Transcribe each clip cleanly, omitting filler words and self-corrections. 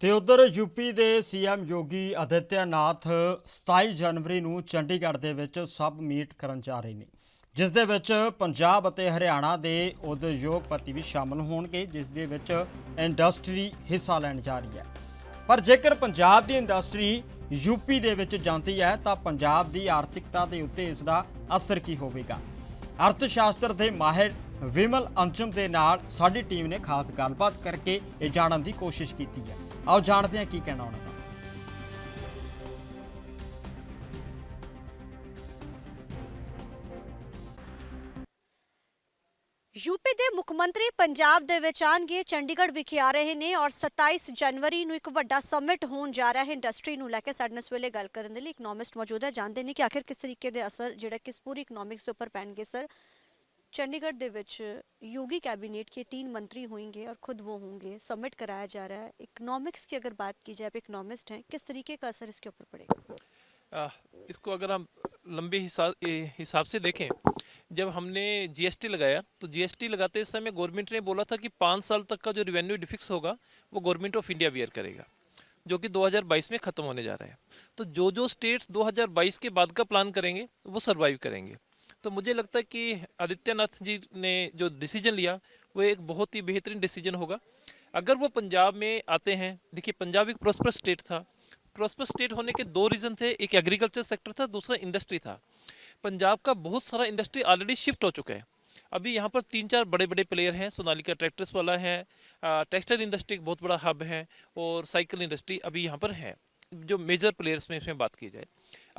ਤੇ ਉਧਰ ਯੂਪੀ ਦੇ ਸੀਐਮ ਯੋਗੀ ਆਦਿੱਤਿਆਨਾਥ 27 ਜਨਵਰੀ ਨੂੰ ਚੰਡੀਗੜ੍ਹ ਦੇ ਵਿੱਚ ਸਬ ਮੀਟ ਕਰਨ ਜਾ ਰਹੇ ਨੇ, ਜਿਸ ਦੇ ਵਿੱਚ ਪੰਜਾਬ ਅਤੇ ਹਰਿਆਣਾ ਦੇ ਉਦਯੋਗਪਤੀ ਵੀ ਸ਼ਾਮਲ ਹੋਣਗੇ, ਜਿਸ ਦੇ ਵਿੱਚ ਇੰਡਸਟਰੀ ਹਿੱਸਾ ਲੈਣ ਜਾ ਰਹੀ ਹੈ। ਪਰ ਜੇਕਰ ਪੰਜਾਬ ਦੀ ਇੰਡਸਟਰੀ ਯੂਪੀ ਦੇ ਵਿੱਚ ਜਾਂਦੀ ਹੈ ਤਾਂ ਪੰਜਾਬ ਦੀ ਆਰਥਿਕਤਾ ਦੇ ਉੱਤੇ ਇਸ ਦਾ ਅਸਰ ਕੀ ਹੋਵੇਗਾ। ਅਰਥ ਸ਼ਾਸਤਰ ਦੇ ਮਾਹਿਰ ਵਿਮਲ ਅੰਚਮ ਦੇ ਨਾਲ ਸਾਡੀ ਟੀਮ ਨੇ ਖਾਸ ਗੱਲਬਾਤ ਕਰਕੇ ਇਹ ਜਾਣਨ ਦੀ ਕੋਸ਼ਿਸ਼ ਕੀਤੀ ਹੈ। आओ जानते हैं की कहना उन्होंने। यूपी ਦੇ ਮੁੱਖ ਮੰਤਰੀ ਪੰਜਾਬ ਦੇ ਵਿੱਚ ਆਣਗੇ, ਚੰਡੀਗੜ੍ਹ ਵਿਖੇ ਆ ਰਹੇ ਨੇ ਔਰ 27 ਜਨਵਰੀ ਨੂੰ ਇੱਕ ਵੱਡਾ ਸਮਿਟ ਹੋਣ ਜਾ ਰਿਹਾ ਹੈ ਇੰਡਸਟਰੀ ਨੂੰ ਲੈ ਕੇ। ਸਾਡੇ ਨਾਲ ਇਸ ਵੇਲੇ ਗੱਲ ਕਰਨ ਦੇ ਲਈ ਇਕਨੋਮਿਸਟ ਮੌਜੂਦ ਹੈ, ਜਾਣਦੇ ਨੇ ਕਿ ਆਖਿਰ ਕਿਸ ਤਰੀਕੇ ਦੇ ਅਸਰ ਜਿਹੜਾ ਕਿਸ ਪੂਰੀ ਇਕਨੋमिक्स ਦੇ ਉੱਪਰ ਪੈਣਗੇ। सर, चंडीगढ़ ਦੇ ਵਿੱਚ योगी कैबिनेट के 3 मंत्री होंगे और खुद वो होंगे, समिट कराया जा रहा है। इकोनॉमिक्स की अगर बात की जाए, आप इकोनॉमिस्ट हैं, किस तरीके का असर इसके ऊपर पड़ेगा? इसको अगर हम लंबे हिसाब से देखें, जब हमने जीएसटी लगाया तो जीएसटी लगाते समय गवर्नमेंट ने बोला था कि 5 साल तक का जो रिवेन्यू डिफिक्स होगा वो गवर्नमेंट ऑफ इंडिया बियर करेगा, जो कि 2022 में ख़त्म होने जा रहा है। तो जो स्टेट्स 2022 के बाद का प्लान करेंगे वो सर्वाइव करेंगे। तो मुझे लगता है कि आदित्यनाथ जी ने जो डिसीजन लिया वो एक बहुत ही बेहतरीन डिसीजन होगा। अगर वो पंजाब में आते हैं, देखिए पंजाब एक प्रॉस्पर स्टेट था। प्रॉस्पर स्टेट होने के 2 रीज़न थे, एक एग्रीकल्चर सेक्टर था, दूसरा इंडस्ट्री था। पंजाब का बहुत सारा इंडस्ट्री ऑलरेडी शिफ्ट हो चुका है। अभी यहाँ पर 3-4 बड़े बड़े प्लेयर हैं। सोनालिका ट्रैक्टर्स वाला है, टेक्सटाइल इंडस्ट्री एक बहुत बड़ा हब है, और साइकिल इंडस्ट्री अभी यहाँ पर है, जो मेजर प्लेयर्स में इसमें बात की जाए।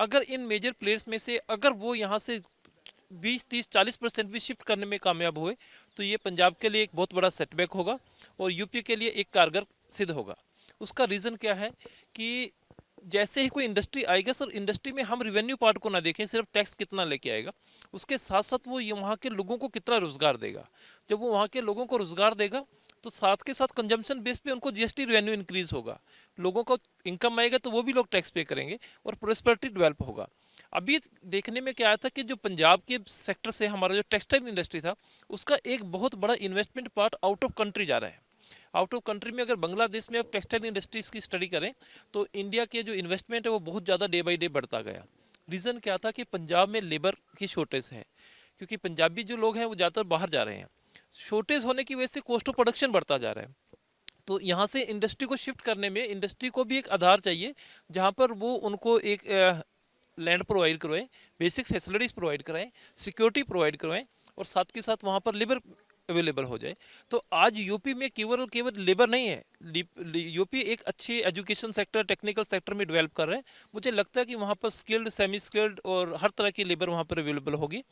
अगर इन मेजर प्लेयर्स में से अगर वो यहाँ से 20-30-40% भी शिफ्ट करने में कामयाब हुए तो ये पंजाब के लिए एक बहुत बड़ा सेटबैक होगा और यूपी के लिए एक कारगर सिद्ध होगा। उसका रीज़न क्या है कि जैसे ही कोई इंडस्ट्री आएगा सर, इंडस्ट्री में हम रिवेन्यू पार्ट को ना देखें, सिर्फ टैक्स कितना लेके आएगा, उसके साथ साथ वो वहाँ के लोगों को कितना रोज़गार देगा। जब वो वहाँ के लोगों को रोज़गार देगा तो साथ के साथ कंजम्पशन बेस पे उनको जीएसटी रेवेन्यू इंक्रीज होगा, लोगों को इनकम आएगा तो वो भी लोग टैक्स पे करेंगे और प्रोस्पेरिटी डेवलप होगा। अभी देखने में क्या आया था कि जो पंजाब के सेक्टर से हमारा जो टेक्सटाइल इंडस्ट्री था उसका एक बहुत बड़ा investment part out of country जा रहा है। आउट ऑफ कंट्री में अगर बांग्लादेश में आप टेक्सटाइल इंडस्ट्रीज़ की स्टडी करें तो इंडिया के जो इन्वेस्टमेंट है वो बहुत ज़्यादा डे बाई डे बढ़ता गया। रीज़न क्या था कि पंजाब में लेबर की शॉर्टेज है, क्योंकि पंजाबी जो लोग हैं वो ज़्यादातर बाहर जा रहे हैं। शॉर्टेज होने की वजह से कॉस्ट ऑफ प्रोडक्शन बढ़ता जा रहा है। तो यहाँ से इंडस्ट्री को शिफ्ट करने में इंडस्ट्री को भी एक आधार चाहिए जहाँ पर वो उनको एक लैंड प्रोवाइड करवाएं, बेसिक फैसिलिटीज़ प्रोवाइड कराएं, सिक्योरिटी प्रोवाइड करवाएं और साथ के साथ वहाँ पर लेबर अवेलेबल हो जाए। तो आज यूपी में केवल लेबर नहीं है, यूपी एक अच्छे एजुकेशन सेक्टर, टेक्निकल सेक्टर में डेवलप कर रहे हैं। मुझे लगता है कि वहाँ पर स्किल्ड, सेमी स्किल्ड और हर तरह की लेबर वहाँ पर अवेलेबल होगी।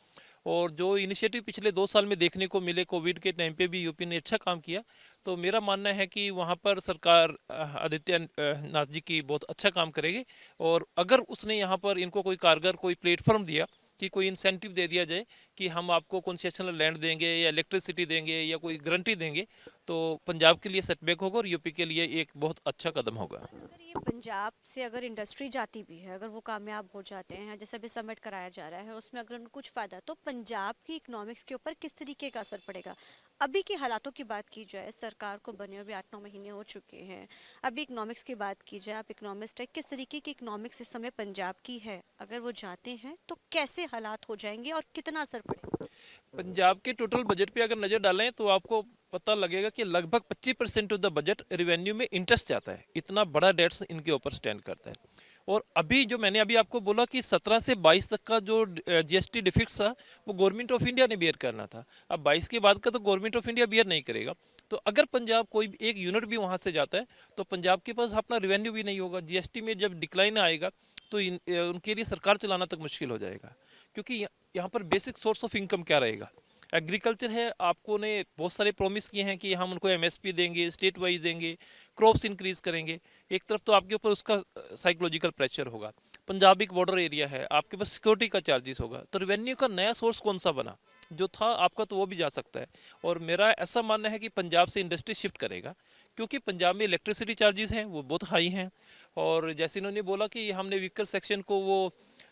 और जो इनिशिएटिव पिछले 2 साल में देखने को मिले, कोविड के टाइम पे भी यूपी ने अच्छा काम किया, तो मेरा मानना है कि वहाँ पर सरकार आदित्यनाथ जी की बहुत अच्छा काम करेगी। और अगर उसने यहाँ पर इनको कोई कारगर कोई प्लेटफॉर्म दिया कि कोई इंसेंटिव दे दिया जाए कि हम आपको कंसेशनल लैंड देंगे या इलेक्ट्रिसिटी देंगे या कोई गारंटी देंगे, तो पंजाब के लिए सेटबैक होगा और यूपी के लिए एक बहुत अच्छा कदम होगा। अगर ये पंजाब से अगर इंडस्ट्री जाती भी है, अगर वो कामयाब हो जाते हैं, जैसे अभी समिट कराया जा रहा है उसमें अगर उनको कुछ फ़ायदा, तो पंजाब की इकोनॉमिक्स के ऊपर किस तरीके का असर पड़ेगा? अभी के हालातों की बात की जाए, सरकार को बने अभी 8-9 महीने हो चुके हैं, अभी इकोनॉमिक्स की बात की जाए, आप इकोनॉमिस्ट है, किस तरीके की इकोनॉमिक्स इस समय पंजाब की है? अगर वो जाते हैं तो कैसे हालात हो जाएंगे और कितना असर पड़ेगा? पंजाब के टोटल बजट पे अगर नज़र डालें तो आपको पता लगेगा कि लगभग 25% ऑफ द बजट रेवेन्यू में इंटरेस्ट जाता है। इतना बड़ा डेट्स इनके ऊपर स्टैंड करता है। और अभी जो मैंने अभी आपको बोला कि 17 से 22 तक का जो जीएसटी डिफिक्स था वो गवर्नमेंट ऑफ इंडिया ने बियर करना था। अब 22 के बाद का तो गवर्नमेंट ऑफ इंडिया बियर नहीं करेगा। तो अगर पंजाब कोई एक यूनिट भी वहाँ से जाता है तो पंजाब के पास अपना रेवेन्यू भी नहीं होगा। जीएसटी में जब डिक्लाइन आएगा तो उनके लिए सरकार चलाना तक मुश्किल हो जाएगा, क्योंकि यहाँ पर बेसिक सोर्स ऑफ इनकम क्या रहेगा? एग्रीकल्चर है, आपको ने बहुत सारे प्रॉमिस किए हैं कि हम उनको एमएसपी देंगे, स्टेट वाइज देंगे, क्रॉप्स इंक्रीज करेंगे। एक तरफ तो आपके ऊपर उसका साइकोलॉजिकल प्रेशर होगा। पंजाब एक बॉर्डर एरिया है, आपके पास सिक्योरिटी का चार्जेस होगा, तो रेवेन्यू का नया सोर्स कौन सा बना? जो था आपका तो वो भी जा सकता है। और मेरा ऐसा मानना है कि पंजाब से इंडस्ट्री शिफ्ट करेगा, क्योंकि पंजाब में इलेक्ट्रिसिटी चार्जेस हैं वो बहुत हाई हैं। और जैसे इन्होंने बोला कि हमने व्हीकल सेक्शन को वो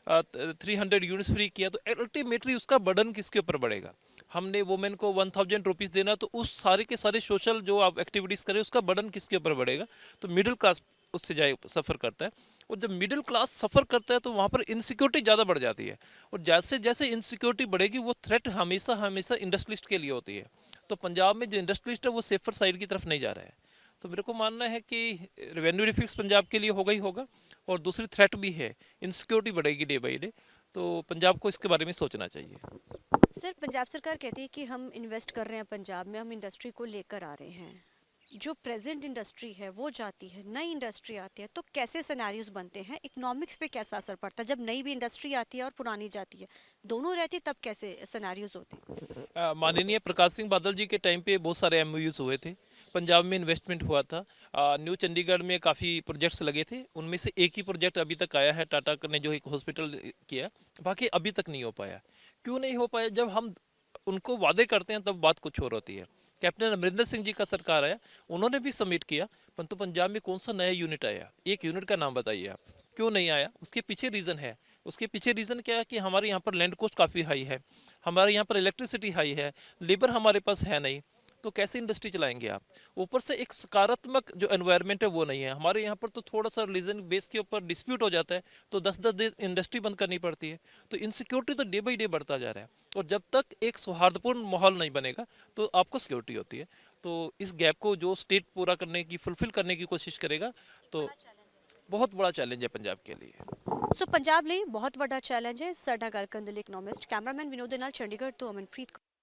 300 यूनिट्स फ्री किया, तो अल्टीमेटली उसका बर्डन किसके ऊपर बढ़ेगा? हमने वुमेन को 1000 रुपीज़ देना, तो उस सारे के सारे सोशल जो आप एक्टिविटीज़ करें उसका बर्डन किसके ऊपर बढ़ेगा? तो मिडिल क्लास उससे जाए सफ़र करता है। और जब मिडिल क्लास सफ़र करता है तो वहाँ पर इनसिक्योरिटी ज़्यादा बढ़ जाती है, और जैसे जैसे इनसिक्योरिटी बढ़ेगी वो थ्रेट हमेशा हमेशा इंडस्ट्रियलिस्ट के लिए होती है। तो पंजाब में जो इंडस्ट्रियलिस्ट है वो सेफर साइड की तरफ नहीं जा रहा है। तो मेरे को मानना है कि रेवेन्यू डिफिक्स पंजाब के लिए होगा ही होगा, और दूसरी थ्रेट भी है, इनसिक्योरिटी बढ़ेगी डे बाई डे। तो पंजाब को इसके बारे में सोचना चाहिए। सर, पंजाब सरकार कहती है कि हम इन्वेस्ट कर रहे हैं पंजाब में, हम इंडस्ट्री को लेकर आ रहे हैं। जो प्रेजेंट इंडस्ट्री है वो जाती है, नई इंडस्ट्री आती है, तो कैसे सिनेरियोज बनते हैं, इकोनॉमिक्स पे कैसा असर पड़ता है? जब नई भी इंडस्ट्री आती है और पुरानी जाती है, दोनों रहती है, तब कैसे सिनेरियोज होते हैं? माननीय प्रकाश सिंह बादल जी के टाइम पे बहुत सारे एमओयूज हुए थे, पंजाब में इन्वेस्टमेंट हुआ था। न्यू चंडीगढ़ में काफ़ी प्रोजेक्ट्स लगे थे, उनमें से एक ही प्रोजेक्ट अभी तक आया है, टाटा ने जो एक हॉस्पिटल किया, बाकी अभी तक नहीं हो पाया। क्यों नहीं हो पाया? जब हम उनको वादे करते हैं तब बात कुछ और होती है। कैप्टन अमरिंदर सिंह जी का सरकार आया, उन्होंने भी सबमिट किया, परंतु पंजाब में कौन सा नया यूनिट आया? एक यूनिट का नाम बताइए आप, क्यों नहीं आया? उसके पीछे रीज़न है। उसके पीछे रीज़न क्या है कि हमारे यहाँ पर लैंड कॉस्ट काफ़ी हाई है, हमारे यहाँ पर इलेक्ट्रिसिटी हाई है, लेबर हमारे पास है नहीं, तो कैसे इंडस्ट्री चलाएंगे आप? ऊपर से एक सकारात्मक जो एनवायरनमेंट है वो नहीं है। हमारे यहाँ पर तो थोड़ा सा रिलीजन बेस के ऊपर डिस्प्यूट हो जाता है तो 10-10 दिन इंडस्ट्री बंद करनी पड़ती है। तो इनसिक्योरिटी तो डे बाई डे बढ़ता जा रहा है, और जब तक एक सौहार्दपूर्ण माहौल नहीं बनेगा तो आपको सिक्योरिटी होती है। तो इस गैप को जो स्टेट पूरा करने की, फुलफिल करने की कोशिश करेगा, तो बहुत बड़ा चैलेंज है पंजाब के लिए। सो पंजाब ਲਈ ਬਹੁਤ ਵੱਡਾ ਚੈਲੰਜ ਹੈ। ਸਾਡਾ ਗੱਲ ਕਰਨ ਦੇ ਲਈ ਇਕਨੋਮਿਸਟ ਕੈਮਰਾਮੈਨ ਵਿਨੋਦ ਦੇ ਨਾਲ ਚੰਡੀਗੜ੍ਹ ਤੋਂ ਅਮਨਪ੍ਰੀਤ